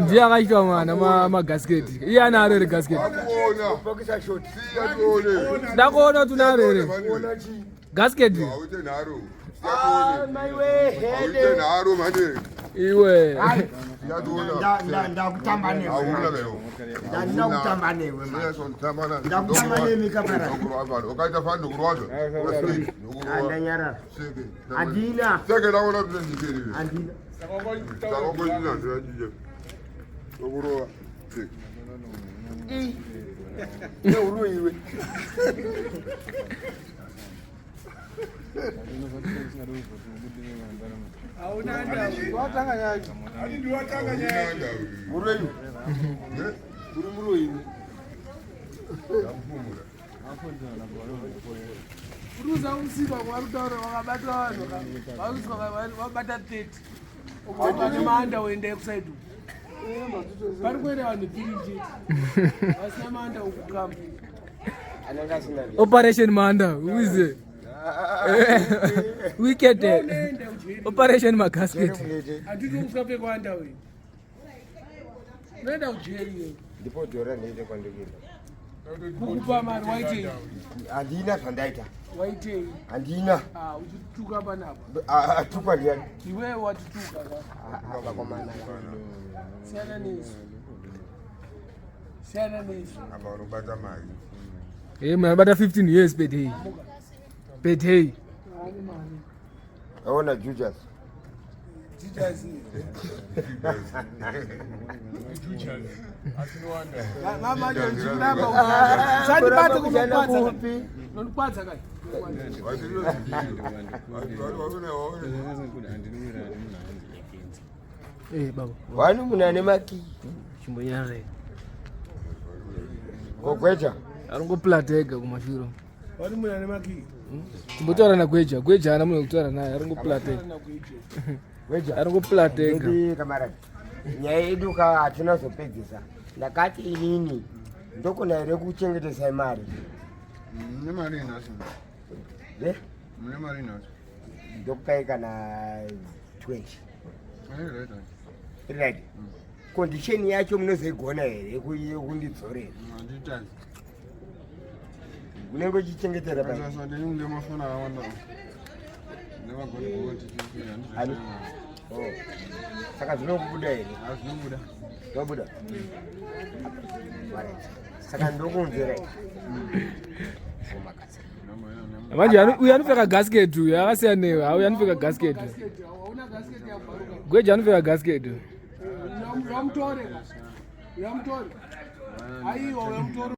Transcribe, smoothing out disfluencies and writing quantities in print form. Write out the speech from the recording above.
Ndiye akaitwa mwana magasket. Iye anaro ere gasket. Ndakuona tunaro ere. Gasket. Iwe. Ndakutamba newe. Ndakutamba newe. Ndakutamba newe kapara. Ukaita fani kurwaza. Andanyara. Andina. Seke laona tunjikiri. Andina. Sakongojina ndiyajije. Okurowa. Ne uruiwe. Aunanda. Watanga nyaji. Ani ndi watanga nyaji. Mureyu. Muruiwe. Yampumula. Kuruza umsiba kwa rutoro wakabata vanhu vabata 30 ukabata manda uende kusaidu pari kuenda vanhu 3 vasina manda ukukamba Operation Manda, who is it? Wicked. Operation Magasket. handiti usikape kwanda we unoenda ujeri Ndipo dora nende kwandikira. kukupa mari waitei Andina zvandaita. waitei Andina. uchituka panapa Atukwa ndiani. iwe watituka Vakomana. siyana nesu siyana nesu Abarubata mali. Mnabata 15 years per day. Per day. Aona Jujas. Jujas. Mama ndio njilamba. Sandi bate kumkwaza. Nonukwaza kai. Baba. Wani munane maki. Chimbonyare. Gweja. Arongo platega kumashiro. Wani munane maki. Timbotora na Gweja. Gweja ana mwe kutora naye arongo platega. Gweja. Arongo platega. Ndi kamera. Nyaya yedu ka hatina zopedzisa. Ndakati inini ndokona ere kuchengetesa mari. Mune mari inacho. Mune mari inacho. Ndokukaika na 20. Right. Condition yacho munozegona ere kundidzorera. Anditazi. Unenge uchichengetera pa. Sasa ndini ndio mafuna awanda. Ndeva goti Ali. Saka zvinokubuda ere? Azvinobuda. Zvobuda. Saka ndokunzera. Manje uyu anopfeka gasket uyu akasiyana newe. Auyu anopfeka gasket. Hauna gasket ya baruka. Gweja anopfeka gasket. Yamtore. Yamtore. Aiwa yamtore.